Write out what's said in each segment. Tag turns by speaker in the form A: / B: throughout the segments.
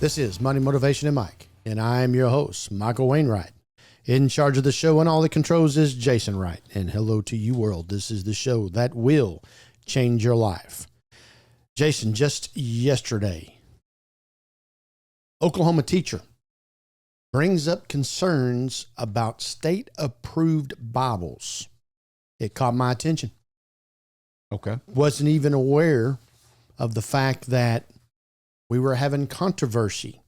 A: This is Money, Motivation, and Mike, and I am your host, Michael Wainwright. In charge of the show and all the controls is Jason Wright. And hello to you, world. This is the show that will change your life. Jason, just yesterday, Oklahoma teacher brings up concerns about state-approved Bibles. It caught my attention.
B: Okay.
A: Wasn't even aware of the fact that we were having controversy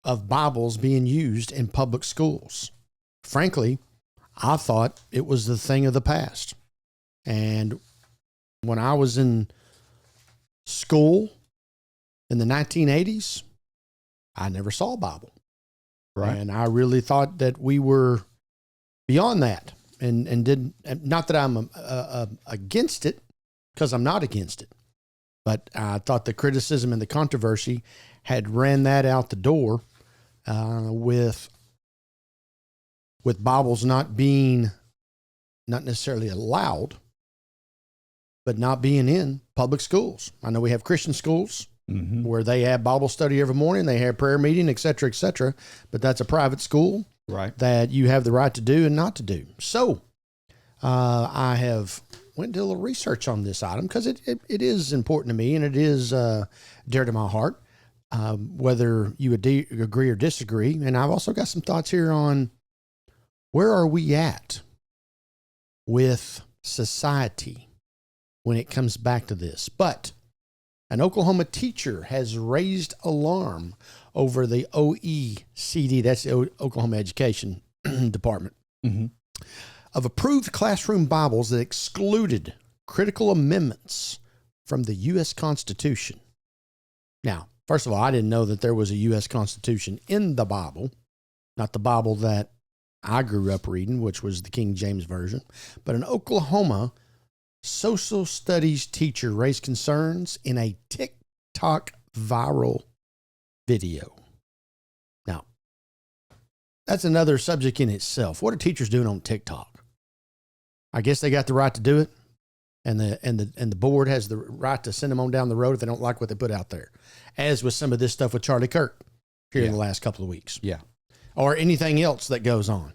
A: of Bibles being used in public schools. Frankly, I thought it was the thing of the past. And when I was in school in the 1980s, I never saw a Bible.
B: Right.
A: And I really thought that we were beyond that and didn't, not that I'm against it, because I'm not against it. But I thought the criticism and the controversy had ran that out the door with Bibles not necessarily allowed, but not being in public schools. I know we have Christian schools where they have Bible study every morning, they have prayer meeting, et cetera, but that's a private school that you have the right to do and not to do. So I have went and did a little research on this item because it is important to me and it is dear to my heart, whether you agree or disagree. And I've also got some thoughts here on where are we at with society when it comes back to this. But an Oklahoma teacher has raised alarm over the OECD, that's the Oklahoma Education Department, of approved classroom Bibles that excluded critical amendments from the U.S. Constitution. Now, first of all, I didn't know that there was a U.S. Constitution in the Bible, not the Bible that I grew up reading, which was the King James Version, but an Oklahoma social studies teacher raised concerns in a TikTok viral video. Now, that's another subject in itself. What are teachers doing on TikTok? I guess they got the right to do it, and the board has the right to send them on down the road if they don't like what they put out there, as with some of this stuff with Charlie Kirk here in the last couple of weeks. Yeah. Or anything else that goes on.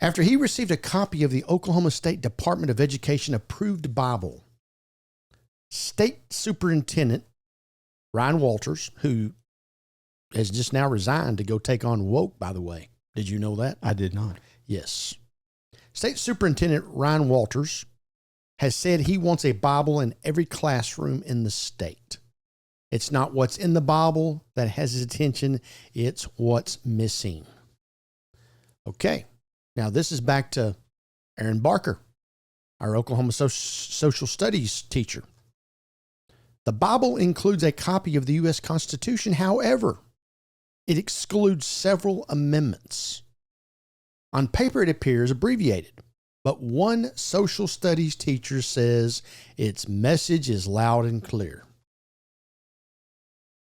A: After he received a copy of the Oklahoma State Department of Education approved Bible, State Superintendent Ryan Walters, who has just now resigned to go take on Woke, by the way. Did you know that?
B: I did not.
A: Yes. State Superintendent Ryan Walters has said he wants a Bible in every classroom in the state. It's not what's in the Bible that has his attention. It's what's missing. Okay. Now, this is back to Aaron Barker, our Oklahoma social studies teacher. The Bible includes a copy of the U.S. Constitution. However, it excludes several amendments. On paper, it appears abbreviated, but one social studies teacher says its message is loud and clear.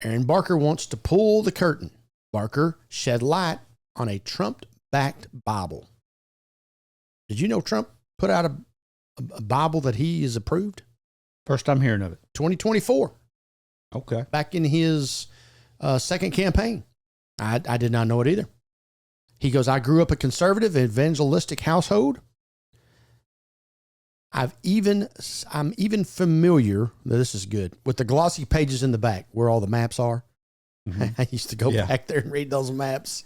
A: Aaron Barker wants to pull the curtain. Barker shed light on a Trump-backed Bible. Did you know Trump put out a Bible that he is approved?
B: First time hearing of it.
A: 2024.
B: Okay.
A: Back in his second campaign. I did not know it either. He goes, I grew up a conservative evangelistic household. I'm even familiar, this is good, with the glossy pages in the back where all the maps are. I used to go back there and read those maps.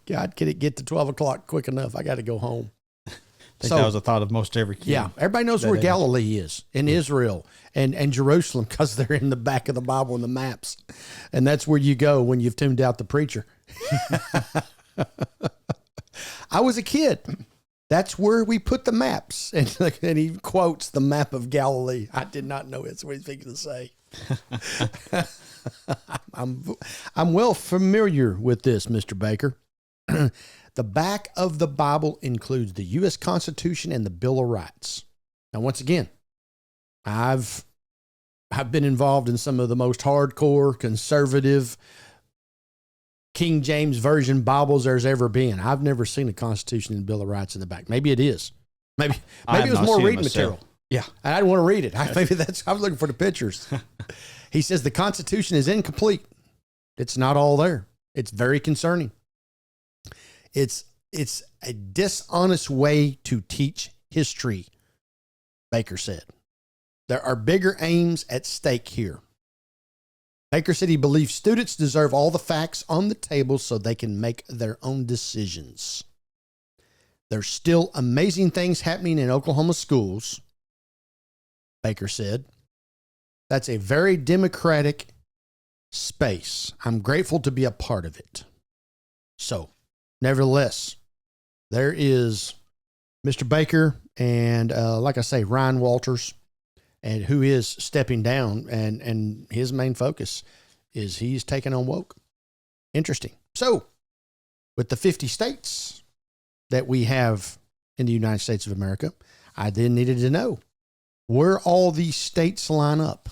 A: God, can it get to 12 o'clock quick enough? I got to go home.
B: I think that was a thought of most every kid.
A: Yeah, everybody knows where Galilee is, in Israel and Jerusalem, because they're in the back of the Bible and the maps. And that's where you go when you've tuned out the preacher. I was a kid. That's where we put the maps. And he quotes the map of Galilee. I did not know it's what he's thinking to say. I'm well familiar with this, Mr. Baker. The back of the Bible includes the U.S. Constitution and the Bill of Rights. Now, once again, I've been involved in some of the most hardcore, conservative, King James Version Bibles there's ever been. I've never seen a Constitution and Bill of Rights in the back. Maybe it is. Maybe it was more reading material. Yeah. I didn't want to read it. I was looking for the pictures. He says the Constitution is incomplete. It's not all there. It's very concerning. It's a dishonest way to teach history, Baker said. There are bigger aims at stake here. Baker said he believes students deserve all the facts on the table so they can make their own decisions. There's still amazing things happening in Oklahoma schools, Baker said. That's a very democratic space. I'm grateful to be a part of it. So, nevertheless, there is Mr. Baker and, like I say, Ryan Walters, and who is stepping down, and his main focus is he's taking on woke. Interesting. So, with the 50 states that we have in the United States of America, I then needed to know where all these states line up.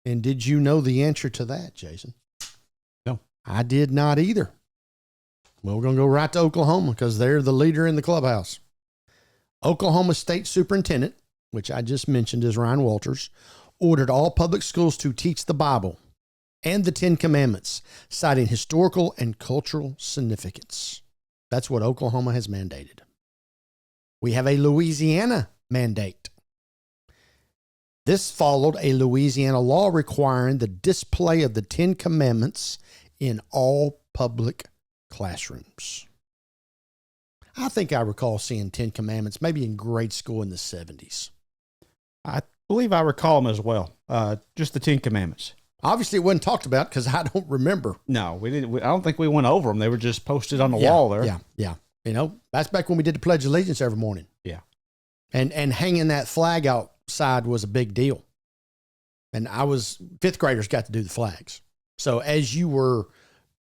A: And did you know the answer to that, Jason?
B: No.
A: I did not either. Well, we're going to go right to Oklahoma because they're the leader in the clubhouse. Oklahoma State Superintendent, which I just mentioned is Ryan Walters, ordered all public schools to teach the Bible and the Ten Commandments, citing historical and cultural significance. That's what Oklahoma has mandated. We have a Louisiana mandate. This followed a Louisiana law requiring the display of the Ten Commandments in all public classrooms. I think I recall seeing Ten Commandments maybe in grade school in the 70s.
B: I believe I recall them as well. Just the 10 Commandments.
A: Obviously, it wasn't talked about because I don't remember.
B: No, we didn't. I don't think we went over them. They were just posted on the wall there.
A: Yeah. You know, that's back when we did the Pledge of Allegiance every morning.
B: Yeah.
A: And hanging that flag outside was a big deal. And fifth graders got to do the flags. So as you were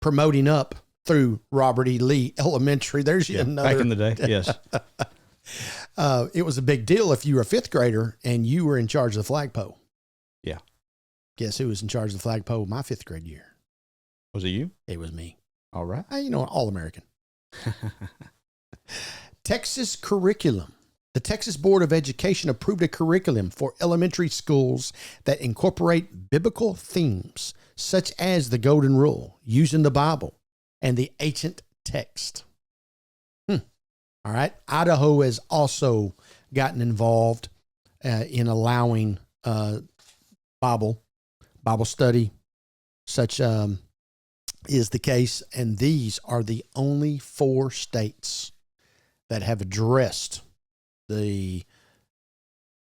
A: promoting up through Robert E. Lee Elementary, there's another.
B: Back in the day, yes.
A: It was a big deal if you were a fifth grader and you were in charge of the flagpole.
B: Yeah.
A: Guess who was in charge of the flagpole my fifth grade year?
B: Was it you?
A: It was me.
B: All right.
A: All-American. Texas curriculum. The Texas Board of Education approved a curriculum for elementary schools that incorporate biblical themes, such as the Golden Rule, using the Bible, and the ancient text. All right. Idaho has also gotten involved in allowing Bible study, such is the case. And these are the only 4 states that have addressed the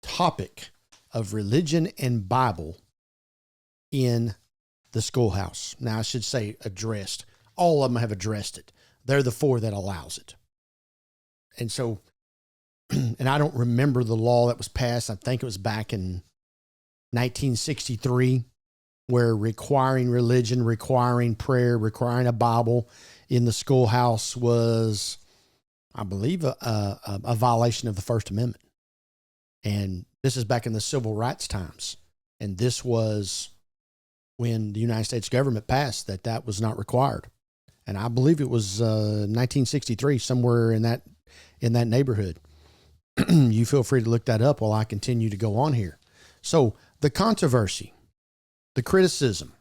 A: topic of religion and Bible in the schoolhouse. Now, I should say addressed. All of them have addressed it. They're the 4 that allows it. And so, and I don't remember the law that was passed. I think it was back in 1963, where requiring religion, requiring prayer, requiring a Bible in the schoolhouse was, I believe, a violation of the First Amendment. And this is back in the civil rights times. And this was when the United States government passed that was not required. And I believe it was 1963, somewhere in that neighborhood. You feel free to look that up while I continue to go on here. So the controversy, the criticism,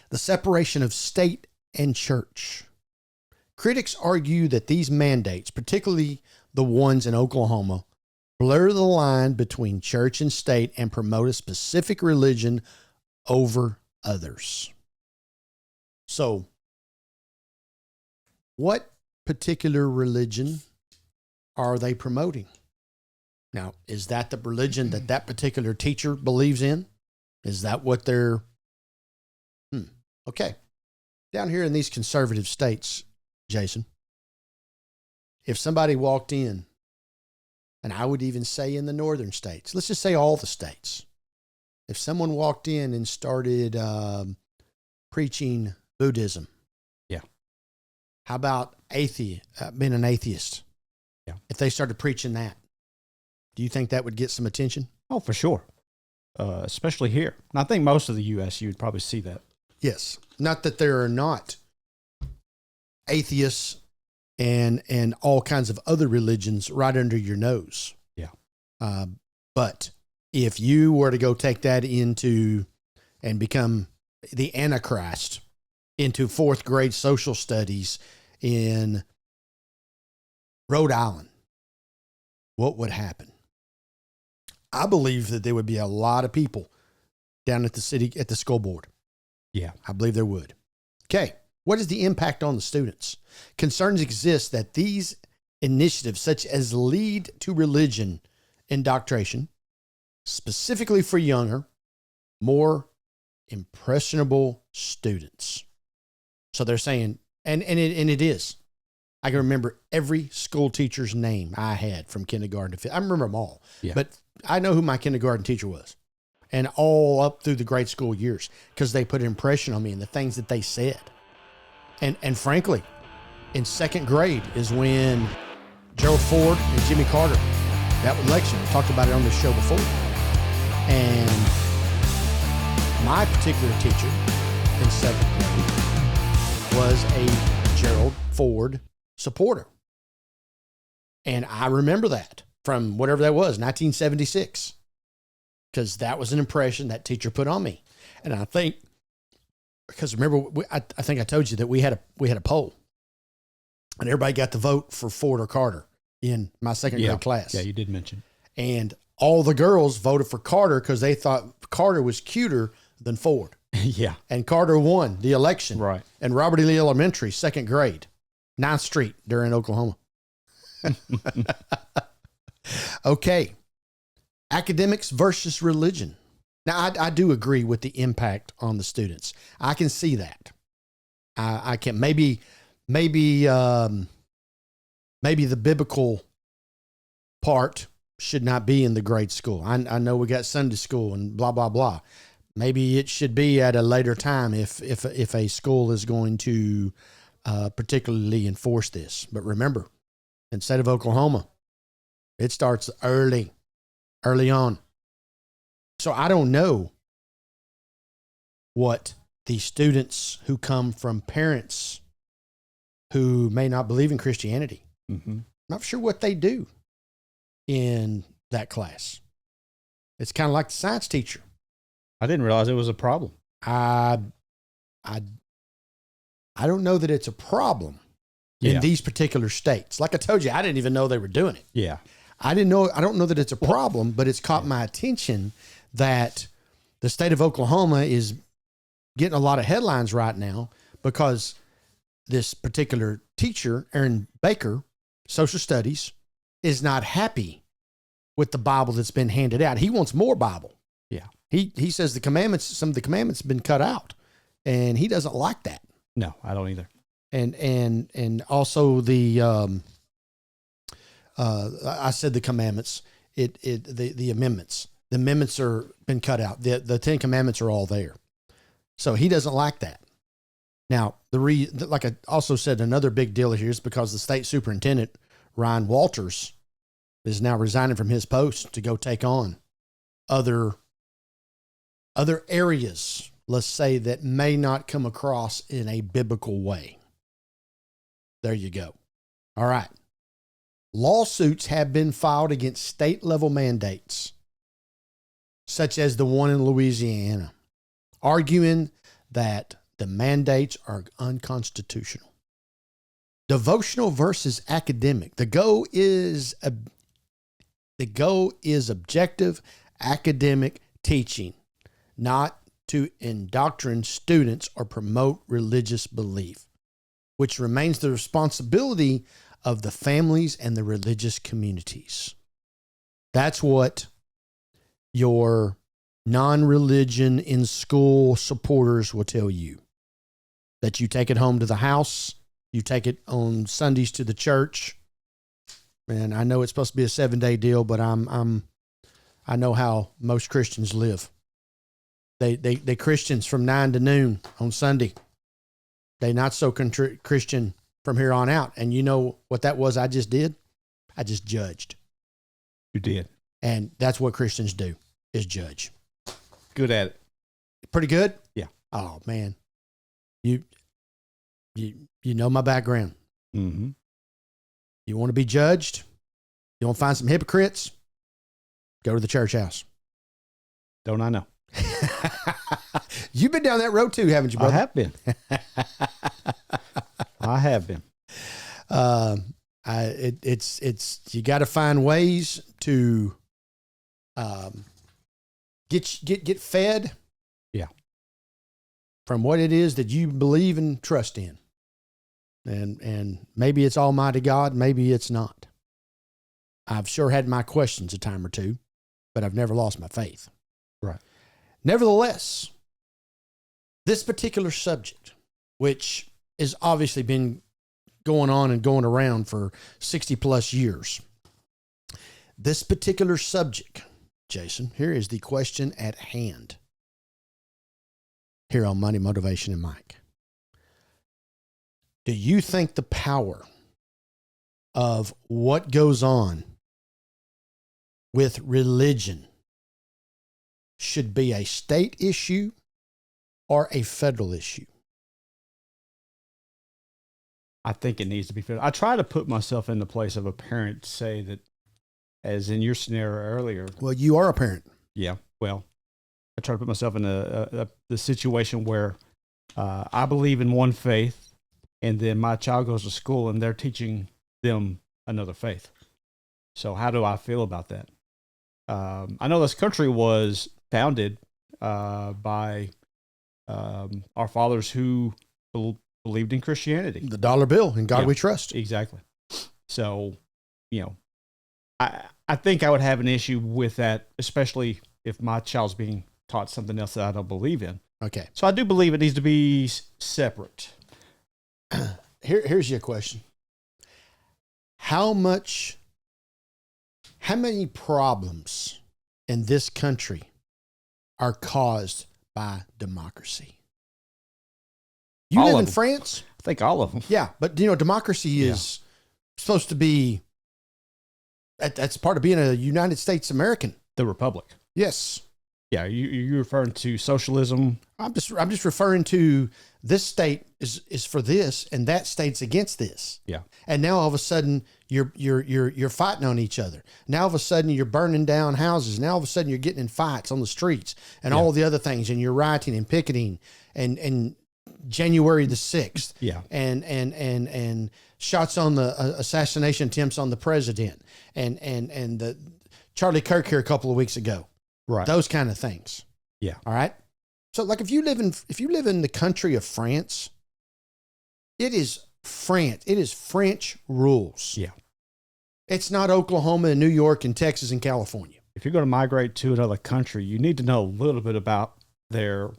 A: the separation of state and church. Critics argue that these mandates, particularly the ones in Oklahoma, blur the line between church and state and promote a specific religion over others. So, what particular religion are they promoting? Now, is that the religion that particular teacher believes in? Is that what they're... Okay. Down here in these conservative states, Jason, if somebody walked in, and I would even say in the northern states, let's just say all the states, if someone walked in and started preaching Buddhism,
B: yeah.
A: How about being an atheist?
B: Yeah.
A: If they started preaching that, do you think that would get some attention?
B: Oh, for sure. Especially here. And I think most of the U.S., you would probably see that.
A: Yes. Not that there are not atheists and all kinds of other religions right under your nose.
B: Yeah.
A: But if you were to go take that into and become the Antichrist into fourth grade social studies in Rhode Island, what would happen? I believe that there would be a lot of people down at the school board.
B: Yeah.
A: I believe there would. Okay. What is the impact on the students? Concerns exist that these initiatives, such as lead to religion indoctrination, specifically for younger, more impressionable students. So they're saying, and it is. I can remember every school teacher's name I had from kindergarten to fifth. I remember them all, but I know who my kindergarten teacher was, and all up through the grade school years, because they put an impression on me and the things that they said. And frankly, in second grade is when Gerald Ford and Jimmy Carter, that election, we talked about it on this show before. And my particular teacher in second grade was a Gerald Ford supporter. And I remember that from whatever that was, 1976, because that was an impression that teacher put on me. And I think, because remember, I think I told you that we had a poll, and everybody got to vote for Ford or Carter in my second grade class.
B: Yeah, you did mention.
A: And all the girls voted for Carter because they thought Carter was cuter than Ford.
B: Yeah.
A: And Carter won the election.
B: Right.
A: And Robert E. Lee Elementary, second grade, 9th Street, Durant, Oklahoma. Okay. Academics versus religion. Now, I do agree with the impact on the students. I can see that. I can maybe the biblical part should not be in the grade school. I know we got Sunday school and blah, blah, blah. Maybe it should be at a later time if a school is going to particularly enforce this. But remember, in the state of Oklahoma, it starts early on. So I don't know what the students who come from parents who may not believe in Christianity, I'm not sure what they do in that class. It's kind of like the science teacher.
B: I didn't realize it was a problem.
A: I don't know that it's a problem in these particular states. Like I told you, I didn't even know they were doing it.
B: Yeah.
A: I don't know that it's a problem, but it's caught my attention that the state of Oklahoma is getting a lot of headlines right now because this particular teacher, Aaron Baker, social studies, is not happy with the Bible that's been handed out. He wants more Bible.
B: Yeah.
A: He says some of the commandments have been cut out, and he doesn't like that.
B: No, I don't either.
A: And also the I said the commandments, the amendments. The amendments are been cut out. The 10 commandments are all there. So he doesn't like that. Now, like I also said, another big deal here is because the state superintendent, Ryan Walters, is now resigning from his post to go take on other areas, let's say, that may not come across in a biblical way. There you go. All right. Lawsuits have been filed against state-level mandates, such as the one in Louisiana, arguing that the mandates are unconstitutional. Devotional versus academic. The goal is objective academic teaching, not to indoctrinate students or promote religious belief, which remains the responsibility of the families and the religious communities. That's what your non-religion in school supporters will tell you. That you take it home to the house, you take it on Sundays to the church. And I know it's supposed to be a 7-day deal, but I know how most Christians live. They Christians from 9 to noon on Sunday. They not so Christian from here on out. And you know what that was I just did? I just judged.
B: You did.
A: And that's what Christians do, is judge.
B: Good at it.
A: Pretty good?
B: Yeah.
A: Oh, man. You know my background.
B: Mm-hmm.
A: You want to be judged? You want to find some hypocrites? Go to the church house.
B: Don't I know?
A: You've been down that road too, haven't you, brother?
B: I have been. I have been.
A: It's you got to find ways to get fed.
B: Yeah.
A: From what it is that you believe and trust in. And maybe it's Almighty God, maybe it's not. I've sure had my questions a time or two, but I've never lost my faith.
B: Right.
A: Nevertheless, this particular subject, which has obviously been going on and going around for 60 plus years, this particular subject, Jason, here is the question at hand. Here on Money, Motivation, and Mike. Do you think the power of what goes on with religion should be a state issue or a federal issue?
B: I think it needs to be federal. I try to put myself in the place of a parent, say that, as in your scenario earlier.
A: Well, you are a parent.
B: Yeah. Well, I try to put myself in the situation where I believe in one faith, and then my child goes to school and they're teaching them another faith. So how do I feel about that? I know this country was founded by our fathers who believed in Christianity.
A: The dollar bill, in God we trust.
B: Exactly. So, I think I would have an issue with that, especially if my child's being taught something else that I don't believe in.
A: Okay.
B: So I do believe it needs to be separate.
A: Here's your question. How many problems in this country are caused by democracy? You live in France?
B: I think all of them.
A: Yeah, but democracy is supposed to be, that's part of being a United States American.
B: The Republic.
A: Yes.
B: Yeah, you're referring to socialism.
A: I'm just referring to this state is for this and that state's against this.
B: Yeah.
A: And now all of a sudden you're fighting on each other. Now all of a sudden you're burning down houses. Now all of a sudden you're getting in fights on the streets and all the other things, and you're rioting and picketing and January the 6th.
B: Yeah.
A: And shots on the assassination attempts on the president and the Charlie Kirk here a couple of weeks ago.
B: Right.
A: Those kind of things.
B: Yeah.
A: All right. So like if you live in the country of France, it is France. It is French rules.
B: Yeah.
A: It's not Oklahoma and New York and Texas and California.
B: If you're going to migrate to another country, you need to know a little bit about their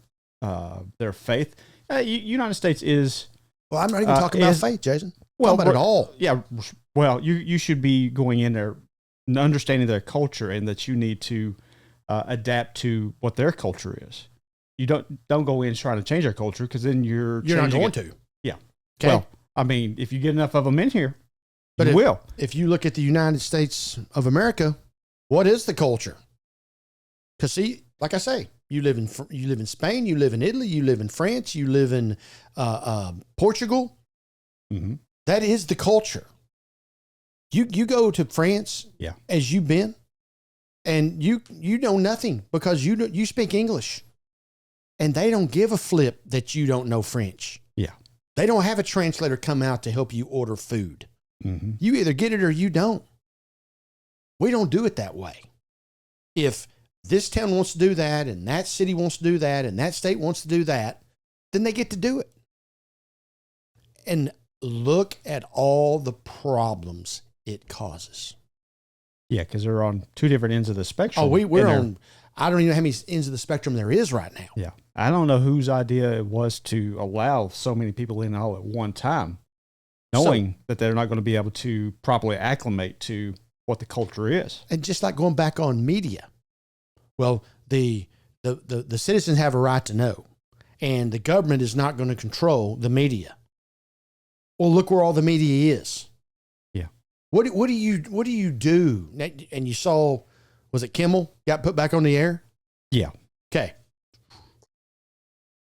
B: faith. United States is.
A: Well, I'm not even talking about faith, Jason.
B: Well,
A: about it all.
B: Yeah. Well, you should be going in there and understanding their culture, and that you need to adapt to what their culture is. You don't go in trying to change their culture, because then you're
A: not going to.
B: Yeah.
A: Okay.
B: Well, I mean, if you get enough of them in here,
A: but
B: you will.
A: If you look at the United States of America, what is the culture? Because see, like I say, you live in Spain, you live in Italy, you live in France, you live in Portugal.
B: Mm-hmm.
A: That is the culture. You go to France, as you've been, and you know nothing because you speak English, and they don't give a flip that you don't know French.
B: Yeah,
A: they don't have a translator come out to help you order food.
B: Mm-hmm.
A: You either get it or you don't. We don't do it that way. If this town wants to do that, and that city wants to do that, and that state wants to do that, then they get to do it. And look at all the problems it causes.
B: Yeah, because they're on two different ends of the spectrum.
A: Oh, we're on, I don't even know how many ends of the spectrum there is right now.
B: Yeah. I don't know whose idea it was to allow so many people in all at one time, knowing that they're not going to be able to properly acclimate to what the culture is.
A: And just like going back on media, well, the citizens have a right to know, and the government is not going to control the media. Well, look where all the media is.
B: Yeah.
A: What do you do? And you saw, was it Kimmel got put back on the air?
B: Yeah.
A: Okay.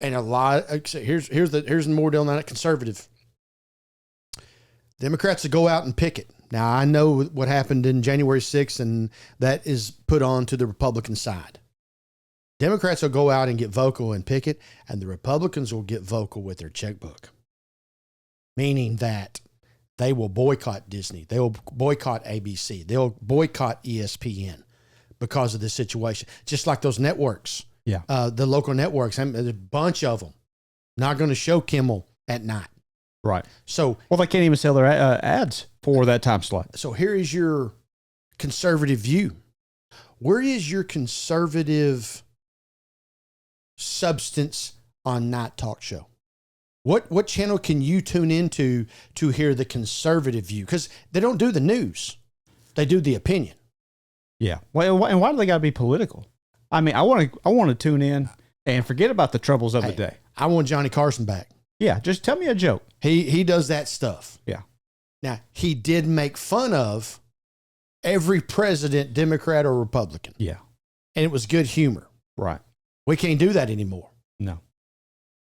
A: And a lot. Here's more down on that conservative. Democrats to go out and picket. Now I know what happened in January 6th, and that is put on to the Republican side. Democrats will go out and get vocal and picket, and the Republicans will get vocal with their checkbook, meaning that they will boycott Disney. They will boycott ABC. They'll boycott ESPN because of this situation. Just like those networks, the local networks, there's a bunch of them not going to show Kimmel at night.
B: Right.
A: So,
B: well, they can't even sell their ads for that time slot.
A: So here is your conservative view. Where is your conservative substance on night talk show? What channel can you tune into to hear the conservative view? Because they don't do the news. They do the opinion.
B: Yeah. Well, and why do they got to be political? I mean, I want to tune in and forget about the troubles of the day.
A: I want Johnny Carson back.
B: Yeah, just tell me a joke.
A: He does that stuff.
B: Yeah.
A: Now, he did make fun of every president, Democrat or Republican.
B: Yeah.
A: And it was good humor.
B: Right.
A: We can't do that anymore.
B: No.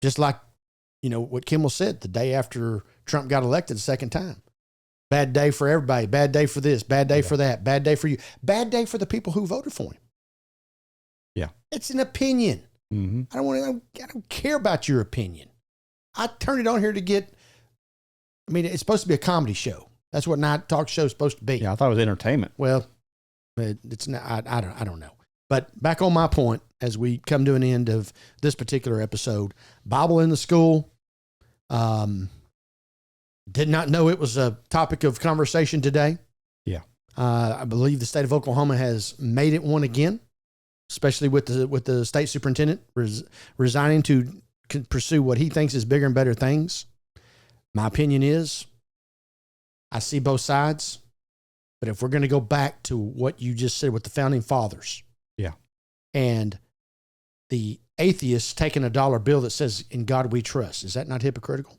A: Just like, what Kimmel said the day after Trump got elected the second time. Bad day for everybody. Bad day for this. Bad day for that. Bad day for you. Bad day for the people who voted for him.
B: Yeah.
A: It's an opinion.
B: Mm-hmm.
A: I don't care about your opinion. I turned it on here to it's supposed to be a comedy show. That's what night talk show is supposed to be.
B: Yeah, I thought it was entertainment.
A: Well, it's not. I don't know. But back on my point, as we come to an end of this particular episode, Bible in the school. Did not know it was a topic of conversation today.
B: Yeah.
A: I believe the state of Oklahoma has made it one again, especially with the state superintendent resigning to pursue what he thinks is bigger and better things. My opinion is, I see both sides, but if we're going to go back to what you just said with the founding fathers, and the atheists taking a dollar bill that says "In God We Trust," is that not hypocritical?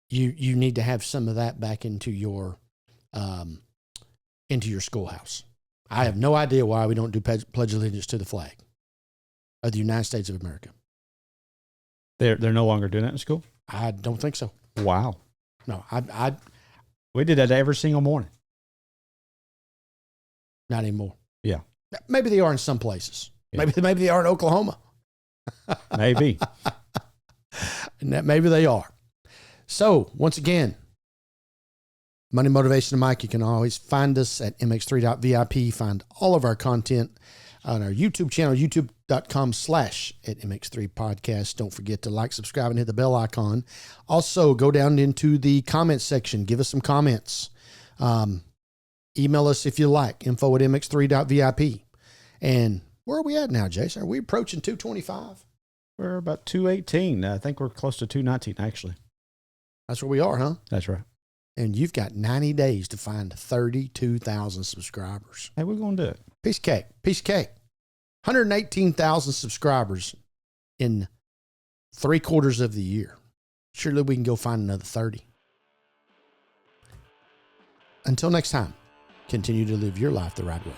A: You need to have some of that back into your schoolhouse. I have no idea why we don't do pledge allegiance to the flag of the United States of America.
B: They're no longer doing that in school?
A: I don't think so.
B: Wow.
A: No,
B: we did that every single morning.
A: Not anymore.
B: Yeah.
A: Maybe they are in some places.
B: Yeah.
A: Maybe they are in Oklahoma.
B: Maybe.
A: Maybe they are. So, once again, Money Motivation Mike, you can always find us at mx3.vip. Find all of our content on our YouTube channel, youtube.com/@MX3 Podcast. Don't forget to like, subscribe, and hit the bell icon. Also, go down into the comments section. Give us some comments. Email us if you like, info@mx3.vip. And where are we at now, Jason? Are we approaching 225?
B: We're about 218. I think we're close to 219, actually.
A: That's where we are, huh?
B: That's right.
A: And you've got 90 days to find 32,000 subscribers.
B: Hey, we're going to do it.
A: Piece of cake. Piece of cake. 118,000 subscribers in 3/4 of the year. Surely we can go find another 30. Until next time, continue to live your life the right way.